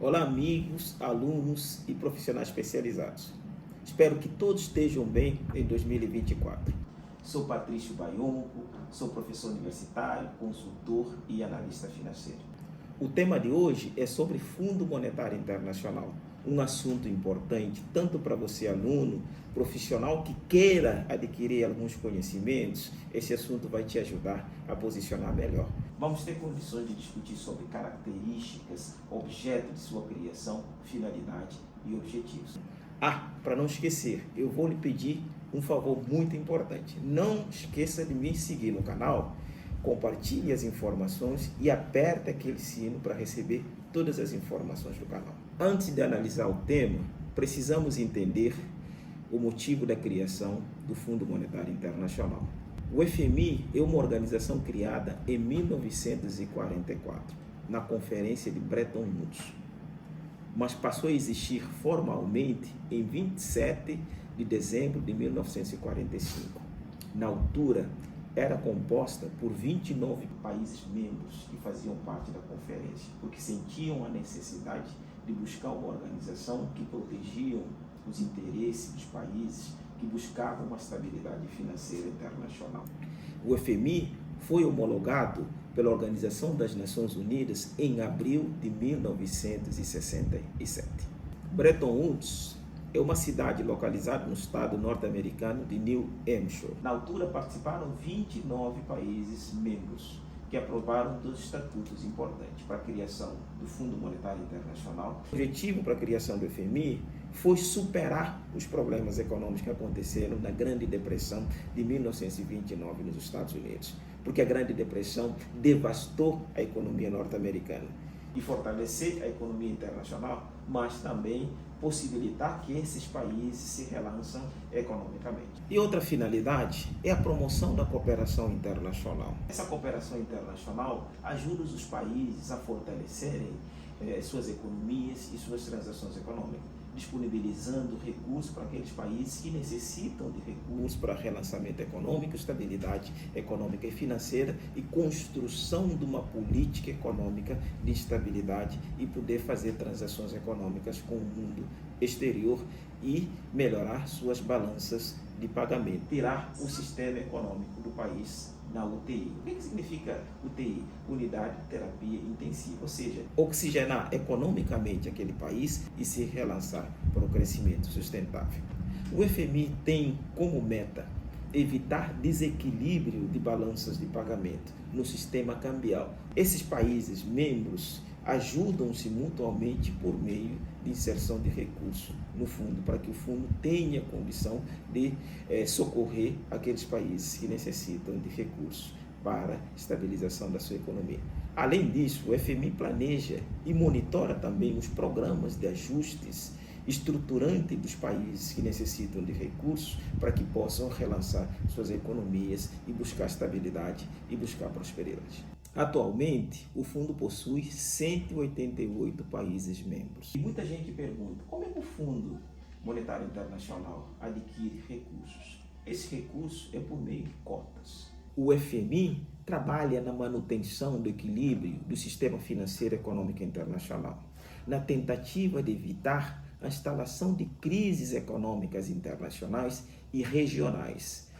Olá, amigos, alunos e profissionais especializados. Espero que todos estejam bem em 2024. Sou Patrício Baionco, sou professor universitário, consultor e analista financeiro. O tema de hoje é sobre Fundo Monetário Internacional, um assunto importante tanto para você, aluno, profissional que queira adquirir alguns conhecimentos. Esse assunto vai te ajudar a posicionar melhor. Vamos ter condições de discutir sobre características, objeto de sua criação, finalidade e objetivos. Para não esquecer, eu vou lhe pedir um favor muito importante. Não esqueça de me seguir no canal, compartilhe as informações e aperte aquele sino para receber todas as informações do canal. Antes de analisar o tema, precisamos entender o motivo da criação do Fundo Monetário Internacional. O FMI é uma organização criada em 1944, na Conferência de Bretton Woods, mas passou a existir formalmente em 27 de dezembro de 1945. Na altura, era composta por 29 países membros que faziam parte da conferência, porque sentiam a necessidade de buscar uma organização que protegia os interesses dos países, que buscavam uma estabilidade financeira internacional. O FMI foi homologado pela Organização das Nações Unidas em abril de 1967. Bretton Woods é uma cidade localizada no estado norte-americano de New Hampshire. Na altura participaram 29 países membros que aprovaram dois estatutos importantes para a criação do Fundo Monetário Internacional. O objetivo para a criação do FMI foi superar os problemas econômicos que aconteceram na Grande Depressão de 1929 nos Estados Unidos, porque a Grande Depressão devastou a economia norte-americana, e fortalecer a economia internacional, mas também possibilitar que esses países se relançam economicamente. E outra finalidade é a promoção da cooperação internacional. Essa cooperação internacional ajuda os países a fortalecerem suas economias e suas transações econômicas, disponibilizando recursos para aqueles países que necessitam de recursos para relançamento econômico, estabilidade econômica e financeira e construção de uma política econômica de estabilidade e poder fazer transações econômicas com o mundo exterior e melhorar suas balanças de pagamento, tirar o sistema econômico do país na UTI. O que significa UTI? Unidade de terapia intensiva, ou seja, oxigenar economicamente aquele país e se relançar para o crescimento sustentável. O FMI tem como meta evitar desequilíbrio de balanças de pagamento no sistema cambial. Esses países membros ajudam-se mutuamente por meio de inserção de recursos no fundo, para que o fundo tenha condição de socorrer aqueles países que necessitam de recursos para a estabilização da sua economia. Além disso, o FMI planeja e monitora também os programas de ajustes estruturante dos países que necessitam de recursos para que possam relançar suas economias e buscar estabilidade e buscar prosperidade. Atualmente, o fundo possui 188 países membros. E muita gente pergunta, como é que o Fundo Monetário Internacional adquire recursos? Esse recurso é por meio de cotas. O FMI trabalha na manutenção do equilíbrio do sistema financeiro e econômico internacional, na tentativa de evitar a instalação de crises econômicas internacionais e regionais.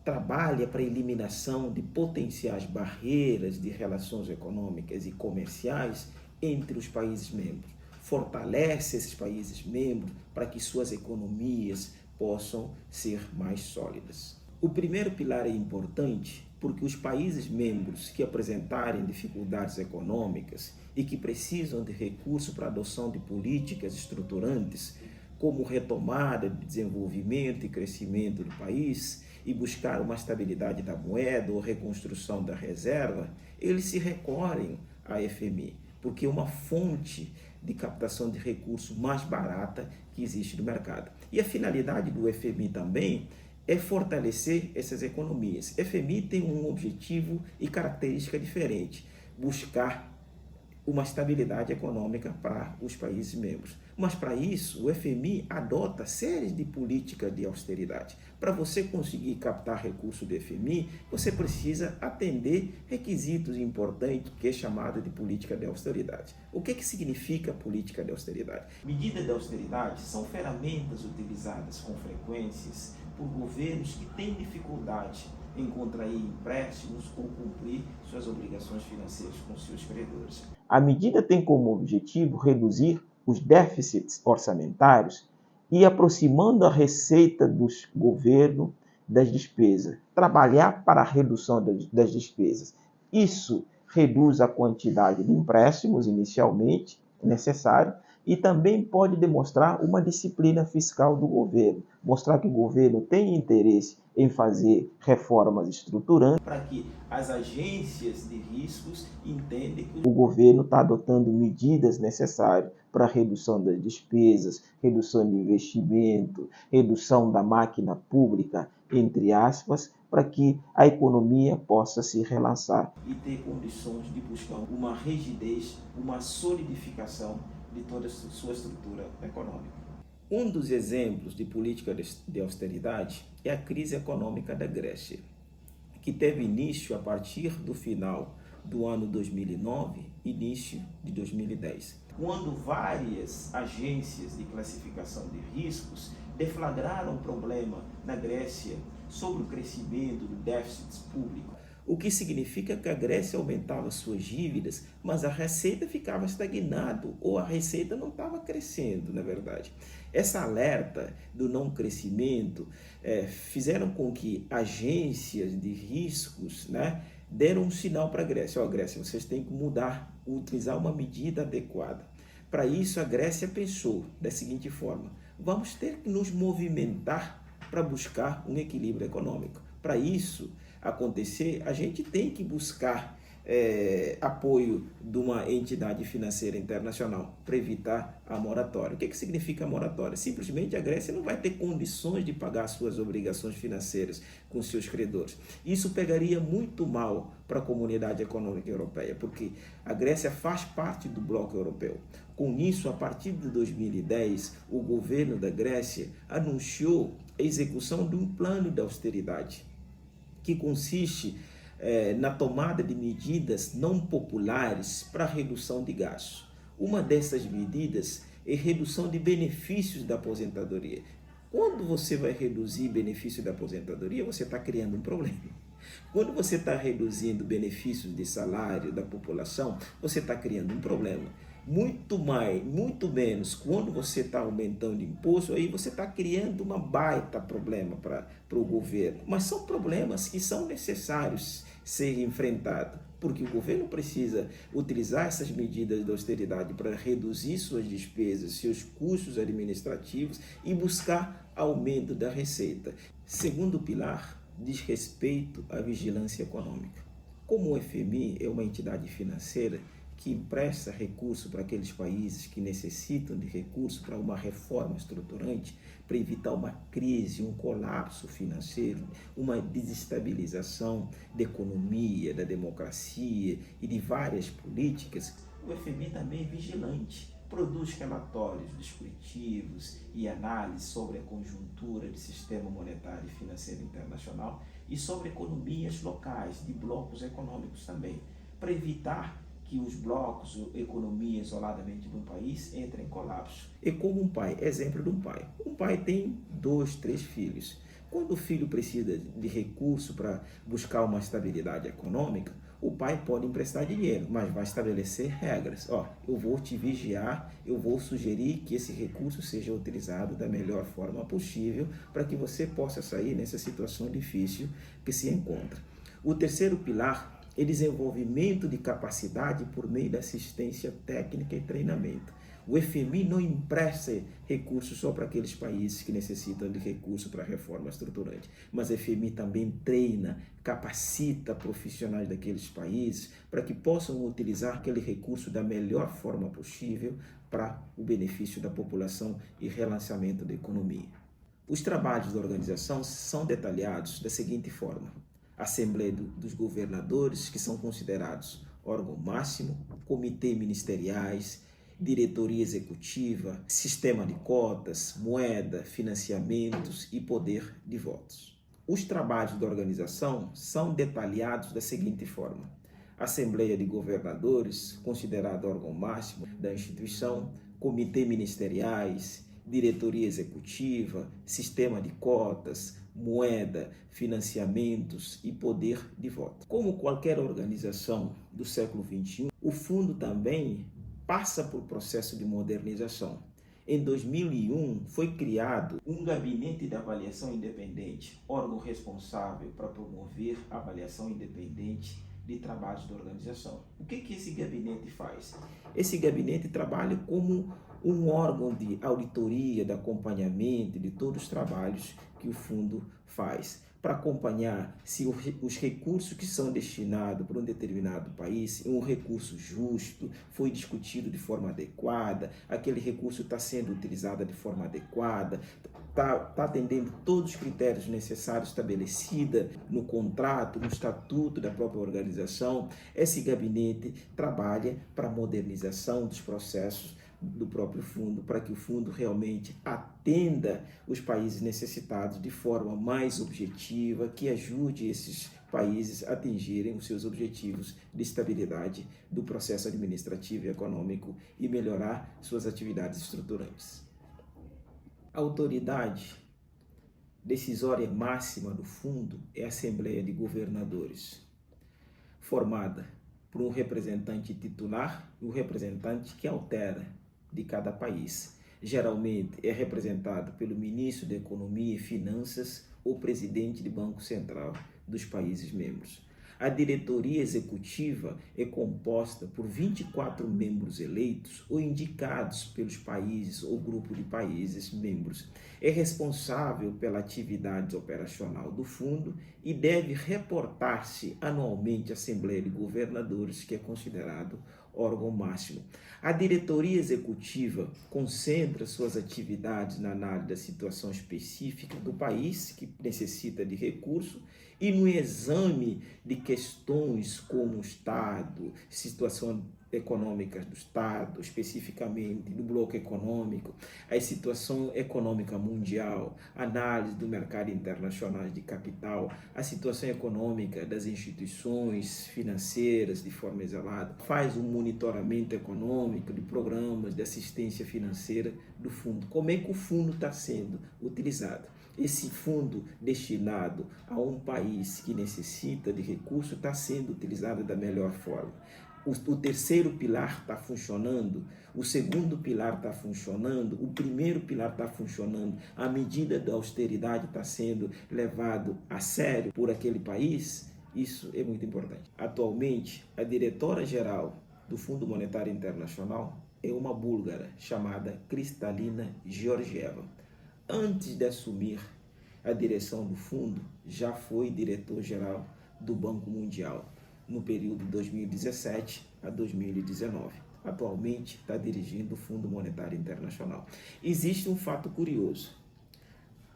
Trabalha para a eliminação de potenciais barreiras de relações econômicas e comerciais entre os países membros. Fortalece esses países membros para que suas economias possam ser mais sólidas. O primeiro pilar é importante porque os países membros que apresentarem dificuldades econômicas e que precisam de recursos para a adoção de políticas estruturantes, como retomada de desenvolvimento e crescimento do país, e buscar uma estabilidade da moeda ou reconstrução da reserva, eles se recorrem à FMI, porque é uma fonte de captação de recursos mais barata que existe no mercado. E a finalidade do FMI também é fortalecer essas economias. FMI tem um objetivo e característica diferente: buscar uma estabilidade econômica para os países membros. Mas para isso, o FMI adota séries de políticas de austeridade. Para você conseguir captar recursos do FMI, você precisa atender requisitos importantes, que é chamado de política de austeridade. O que significa política de austeridade? Medidas de austeridade são ferramentas utilizadas com frequências por governos que têm dificuldade em contrair empréstimos ou cumprir suas obrigações financeiras com seus credores. A medida tem como objetivo reduzir os déficits orçamentários e aproximando a receita do governo das despesas, trabalhar para a redução das despesas. Isso reduz a quantidade de empréstimos inicialmente necessário e também pode demonstrar uma disciplina fiscal do governo, mostrar que o governo tem interesse em fazer reformas estruturantes para que as agências de riscos entendam que o governo está adotando medidas necessárias para a redução das despesas, redução de investimento, redução da máquina pública, entre aspas, para que a economia possa se relançar e ter condições de buscar uma rigidez, uma solidificação de toda a sua estrutura econômica. Um dos exemplos de política de austeridade é a crise econômica da Grécia, que teve início a partir do final do ano 2009, início de 2010, quando várias agências de classificação de riscos deflagraram um problema na Grécia sobre o crescimento do déficit público, o que significa que a Grécia aumentava suas dívidas, mas a receita ficava estagnada ou a receita não estava crescendo, na verdade. Essa alerta do não crescimento fizeram com que agências de riscos, deram um sinal para a Grécia. Ó, Grécia, vocês têm que mudar, utilizar uma medida adequada. Para isso, a Grécia pensou da seguinte forma: vamos ter que nos movimentar para buscar um equilíbrio econômico. Para isso acontecer, a gente tem que buscar apoio de uma entidade financeira internacional para evitar a moratória. O que significa a moratória? Simplesmente a Grécia não vai ter condições de pagar suas obrigações financeiras com seus credores. Isso pegaria muito mal para a comunidade econômica europeia, porque a Grécia faz parte do bloco europeu. Com isso, a partir de 2010, o governo da Grécia anunciou a execução de um plano de austeridade, que consiste na tomada de medidas não populares para a redução de gastos. Uma dessas medidas é redução de benefícios da aposentadoria. Quando você vai reduzir benefício da aposentadoria, você está criando um problema. Quando você está reduzindo benefícios de salário da população, você está criando um problema. Muito menos quando você está aumentando imposto, aí você está criando uma baita problema para o governo. Mas são problemas que são necessários ser enfrentados, porque o governo precisa utilizar essas medidas de austeridade para reduzir suas despesas, seus custos administrativos e buscar aumento da receita. Segundo pilar, diz respeito à vigilância econômica. Como o FMI é uma entidade financeira que empresta recursos para aqueles países que necessitam de recursos para uma reforma estruturante, para evitar uma crise, um colapso financeiro, uma desestabilização da economia, da democracia e de várias políticas, o FMI também é vigilante, produz relatórios descritivos e análises sobre a conjuntura do sistema monetário e financeiro internacional e sobre economias locais, de blocos econômicos também, para evitar que os blocos, a economia isoladamente de um país entre em colapso. É como um pai, exemplo de um pai. Um pai tem 2, 3 filhos. Quando o filho precisa de recurso para buscar uma estabilidade econômica, o pai pode emprestar dinheiro, mas vai estabelecer regras. Eu vou te vigiar, eu vou sugerir que esse recurso seja utilizado da melhor forma possível para que você possa sair nessa situação difícil que se encontra. O terceiro pilar é desenvolvimento de capacidade por meio da assistência técnica e treinamento. O FMI não empresta recursos só para aqueles países que necessitam de recursos para a reforma estruturante, mas o FMI também treina, capacita profissionais daqueles países para que possam utilizar aquele recurso da melhor forma possível para o benefício da população e relançamento da economia. Os trabalhos da organização são detalhados da seguinte forma: Assembleia dos governadores, que são considerados órgão máximo, comitê ministeriais, diretoria executiva, sistema de cotas, moeda, financiamentos e poder de votos. Os trabalhos da organização são detalhados da seguinte forma: Assembleia de Governadores, considerado órgão máximo da instituição, comitê ministeriais, diretoria executiva, sistema de cotas, moeda, financiamentos e poder de voto. Como qualquer organização do século XXI, o fundo também passa por processo de modernização. Em 2001, foi criado um gabinete de avaliação independente, órgão responsável para promover a avaliação independente de trabalhos da organização. O que esse gabinete faz? Esse gabinete trabalha como um órgão de auditoria, de acompanhamento de todos os trabalhos que o fundo faz, para acompanhar se os recursos que são destinados para um determinado país é um recurso justo, foi discutido de forma adequada, aquele recurso está sendo utilizado de forma adequada, está atendendo todos os critérios necessários estabelecidos no contrato, no estatuto da própria organização. Esse gabinete trabalha para a modernização dos processos do próprio fundo, para que o fundo realmente atenda os países necessitados de forma mais objetiva, que ajude esses países a atingirem os seus objetivos de estabilidade do processo administrativo e econômico e melhorar suas atividades estruturantes. A autoridade decisória máxima do fundo é a Assembleia de Governadores, formada por um representante titular e um representante que altera de cada país. Geralmente é representado pelo ministro da Economia e Finanças ou presidente do Banco Central dos países membros. A diretoria executiva é composta por 24 membros eleitos ou indicados pelos países ou grupo de países membros. É responsável pela atividade operacional do fundo e deve reportar-se anualmente à Assembleia de Governadores, que é considerado órgão máximo. A diretoria executiva concentra suas atividades na análise da situação específica do país que necessita de recurso e no exame de questões como o Estado, situação econômica do Estado, especificamente do bloco econômico, a situação econômica mundial, análise do mercado internacional de capital, a situação econômica das instituições financeiras de forma isolada, faz um monitoramento econômico de programas de assistência financeira do fundo. Como é que o fundo está sendo utilizado? Esse fundo destinado a um país que necessita de recursos está sendo utilizado da melhor forma. O terceiro pilar está funcionando, o segundo pilar está funcionando, o primeiro pilar está funcionando, a medida da austeridade está sendo levado a sério por aquele país. Isso é muito importante. Atualmente, a diretora-geral do Fundo Monetário Internacional é uma búlgara chamada Kristalina Georgieva. Antes de assumir a direção do fundo, já foi diretor-geral do Banco Mundial no período 2017 a 2019. Atualmente está dirigindo o Fundo Monetário Internacional. Existe um fato curioso.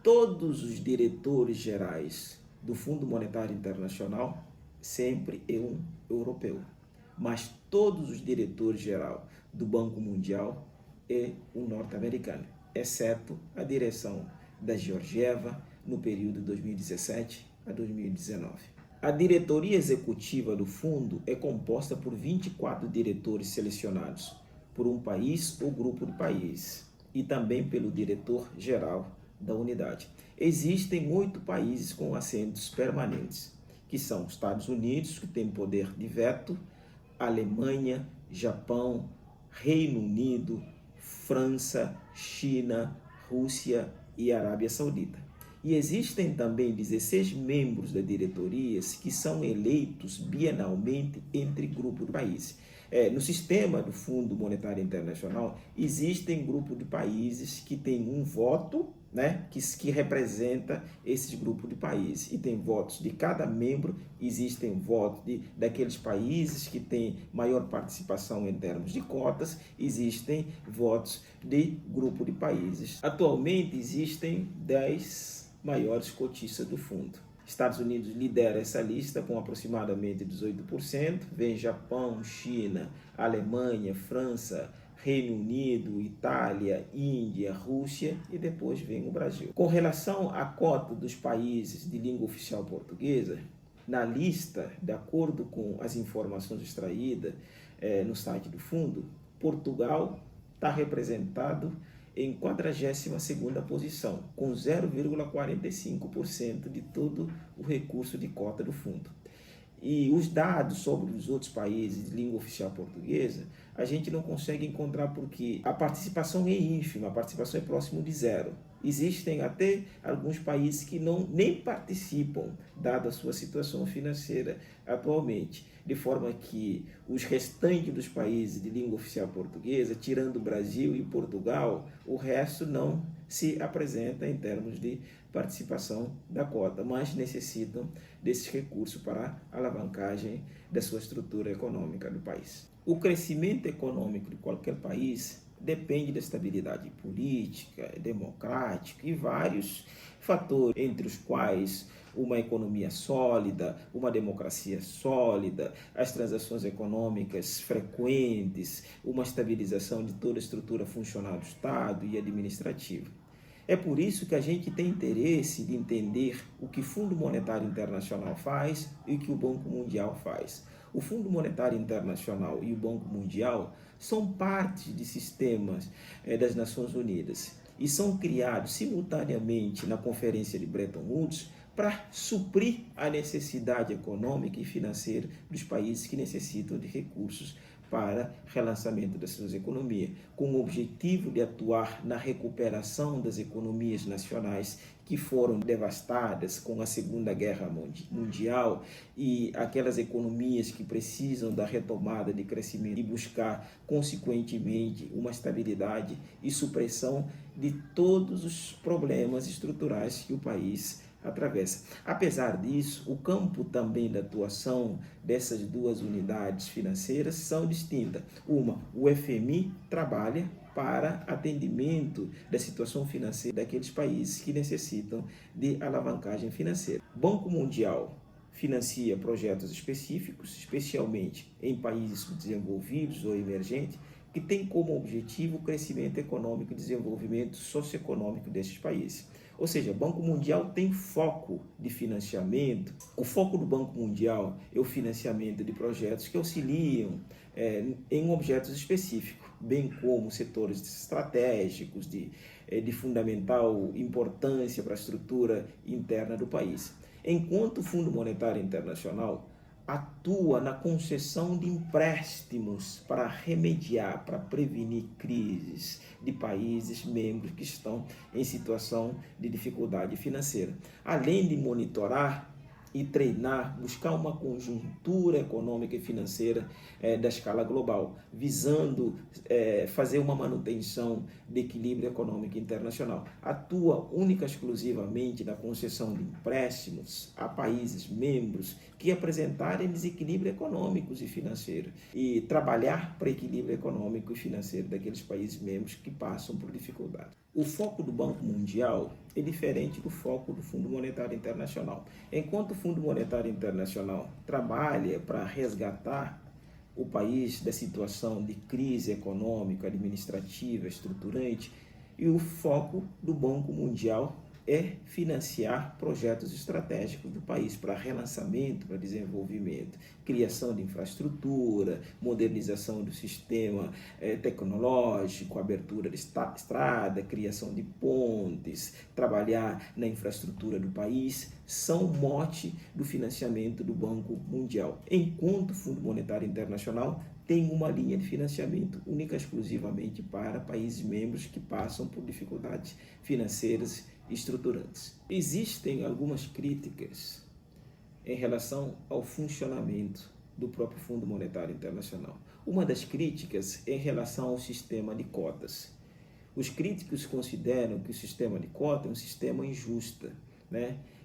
Todos os diretores gerais do Fundo Monetário Internacional sempre é um europeu, mas todos os diretores gerais do Banco Mundial é um norte-americano, exceto a direção da Georgieva no período 2017 a 2019. A diretoria executiva do fundo é composta por 24 diretores selecionados por um país ou grupo de países e também pelo diretor-geral da unidade. Existem 8 países com assentos permanentes, que são os Estados Unidos, que tem poder de veto, Alemanha, Japão, Reino Unido, França, China, Rússia e Arábia Saudita. E existem também 16 membros da diretoria que são eleitos bienalmente entre grupos de países. No sistema do Fundo Monetário Internacional, existem grupos de países que têm um voto, né, que representa esses grupos de países. E tem votos de cada membro, existem votos daqueles países que têm maior participação em termos de cotas, existem votos de grupo de países. Atualmente existem 10 maiores cotistas do fundo. Estados Unidos lidera essa lista com aproximadamente 18%, vem Japão, China, Alemanha, França, Reino Unido, Itália, Índia, Rússia e depois vem o Brasil. Com relação à cota dos países de língua oficial portuguesa, na lista, de acordo com as informações extraídas no site do fundo, Portugal está representado em 42ª posição, com 0,45% de todo o recurso de cota do fundo. E os dados sobre os outros países de língua oficial portuguesa, a gente não consegue encontrar porque a participação é ínfima, a participação é próximo de zero. Existem até alguns países que nem participam, dada a sua situação financeira atualmente, de forma que os restantes dos países de língua oficial portuguesa, tirando o Brasil e Portugal, o resto não se apresenta em termos de participação da cota, mas necessitam desses recursos para a alavancagem da sua estrutura econômica do país. O crescimento econômico de qualquer país depende da estabilidade política, democrática e vários fatores, entre os quais uma economia sólida, uma democracia sólida, as transações econômicas frequentes, uma estabilização de toda a estrutura funcional do Estado e administrativa. É por isso que a gente tem interesse de entender o que o Fundo Monetário Internacional faz e o que o Banco Mundial faz. O Fundo Monetário Internacional e o Banco Mundial são parte de sistemas das Nações Unidas e são criados simultaneamente na Conferência de Bretton Woods para suprir a necessidade econômica e financeira dos países que necessitam de recursos para relançamento das suas economias, com o objetivo de atuar na recuperação das economias nacionais que foram devastadas com a Segunda Guerra Mundial e aquelas economias que precisam da retomada de crescimento e buscar, consequentemente, uma estabilidade e supressão de todos os problemas estruturais que o país atravessa. Apesar disso, o campo também da atuação dessas duas unidades financeiras são distintas. O FMI trabalha para atendimento da situação financeira daqueles países que necessitam de alavancagem financeira. O Banco Mundial financia projetos específicos, especialmente em países desenvolvidos ou emergentes, que tem como objetivo o crescimento econômico e desenvolvimento socioeconômico desses países. Ou seja, o Banco Mundial tem foco de financiamento. O foco do Banco Mundial é o financiamento de projetos que auxiliam em objetos específicos, bem como setores estratégicos de fundamental importância para a estrutura interna do país. Enquanto o Fundo Monetário Internacional atua na concessão de empréstimos para remediar, para prevenir crises de países membros que estão em situação de dificuldade financeira, além de monitorar e treinar, buscar uma conjuntura econômica e financeira da escala global, visando fazer uma manutenção de equilíbrio econômico internacional. Atua única e exclusivamente na concessão de empréstimos a países membros que apresentarem desequilíbrio econômicos e financeiro e trabalhar para equilíbrio econômico e financeiro daqueles países membros que passam por dificuldade. O foco do Banco Mundial é diferente do foco do Fundo Monetário Internacional. Enquanto o Fundo Monetário Internacional trabalha para resgatar o país da situação de crise econômica, administrativa, estruturante, e o foco do Banco Mundial é financiar projetos estratégicos do país para relançamento, para desenvolvimento, criação de infraestrutura, modernização do sistema tecnológico, abertura de estrada, criação de pontes, trabalhar na infraestrutura do país, são mote do financiamento do Banco Mundial. Enquanto o Fundo Monetário Internacional tem uma linha de financiamento única e exclusivamente para países membros que passam por dificuldades financeiras estruturantes. Existem algumas críticas em relação ao funcionamento do próprio Fundo Monetário Internacional. Uma das críticas é em relação ao sistema de cotas. Os críticos consideram que o sistema de cotas é um sistema injusto,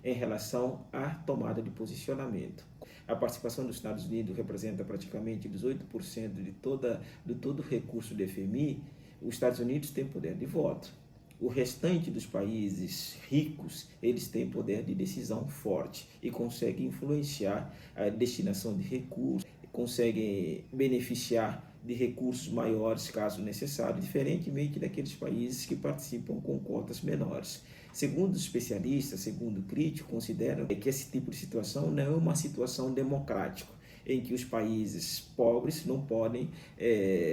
em relação à tomada de posicionamento. A participação dos Estados Unidos representa praticamente 18% de todo o recurso do FMI. Os Estados Unidos têm poder de voto. O restante dos países ricos, eles têm poder de decisão forte e conseguem influenciar a destinação de recursos, conseguem beneficiar de recursos maiores, caso necessário, diferentemente daqueles países que participam com cotas menores. Segundo especialistas, segundo críticos, consideram que esse tipo de situação não é uma situação democrática, em que os países pobres não podem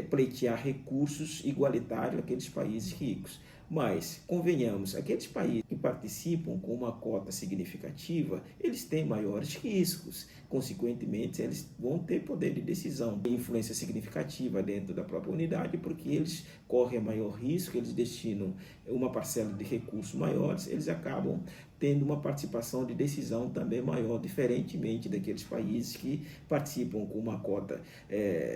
pleitear recursos igualitários àqueles países ricos. Mas, convenhamos, aqueles países que participam com uma cota significativa, eles têm maiores riscos. Consequentemente, eles vão ter poder de decisão e influência significativa dentro da própria unidade, porque eles correm maior risco, eles destinam uma parcela de recursos maiores, eles acabam tendo uma participação de decisão também maior, diferentemente daqueles países que participam com uma cota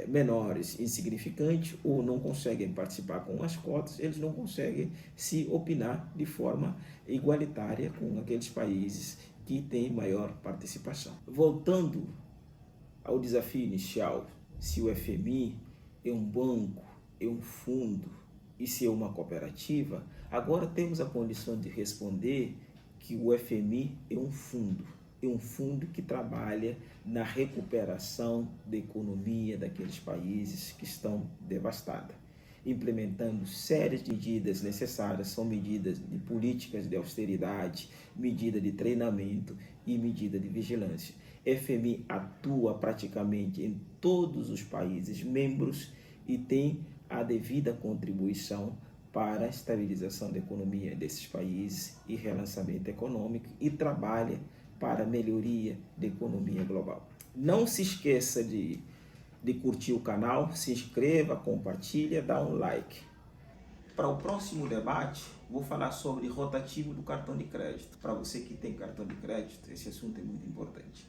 menores, insignificante, ou não conseguem participar com as cotas, eles não conseguem se opinar de forma igualitária com aqueles países que têm maior participação. Voltando ao desafio inicial, se o FMI é um banco, é um fundo e se é uma cooperativa, agora temos a condição de responder que o FMI é um fundo que trabalha na recuperação da economia daqueles países que estão devastados, implementando séries de medidas necessárias, são medidas de políticas de austeridade, medida de treinamento e medida de vigilância. FMI atua praticamente em todos os países membros e tem a devida contribuição para a estabilização da economia desses países e relançamento econômico e trabalha para a melhoria da economia global. Não se esqueça de curtir o canal, se inscreva, compartilha, dá um like. Para o próximo debate, vou falar sobre rotativo do cartão de crédito. Para você que tem cartão de crédito, esse assunto é muito importante.